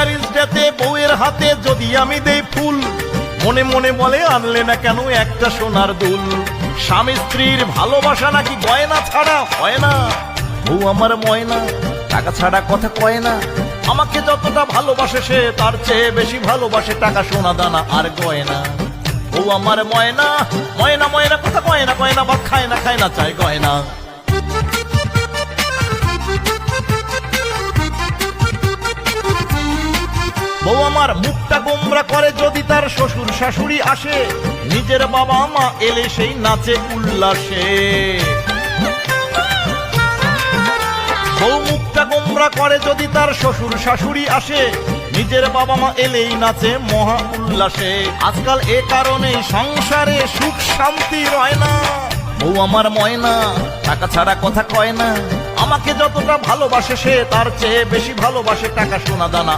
Marriage ডেতে বউয়ের হাতে যদি আমি দেই ফুল, মনে মনে বলে আনলে না কেন একটা সোনার দুল। স্বামী স্ত্রীর ভালোবাসা নাকি গয়না ছাড়া হয় না, বউ আমার ময়না টাকা ছাড়া কথা কয় না। আমাকে যতটা ভালোবাসে সে তার চেয়ে বেশি ভালোবাসে টাকা সোনা দানা আর গয়না। বউ আমার ময়না ময়না ময়না কথা কয় না, কয় না ভাত খায় না চায় গয়না। বউ আমার মুখটা গোমরা করে যদি তার শ্বশুর শাশুড়ি আসে, নিজের বাবা মা এলে সেই নাচে উল্লাসে। বউ মুখটা গোমরা করে যদি তার শ্বশুর শাশুড়ি আসে, নিজের বাবা মা এলেই নাচে মহা উল্লাসে। আজকাল এ কারণেই সংসারে সুখ শান্তি রয় না। বউ আমার ময়না টাকা ছাড়া কথা কয় না, আমাকে যতটা ভালোবাসে সে তার চেয়ে বেশি ভালোবাসে টাকা সোনা দানা।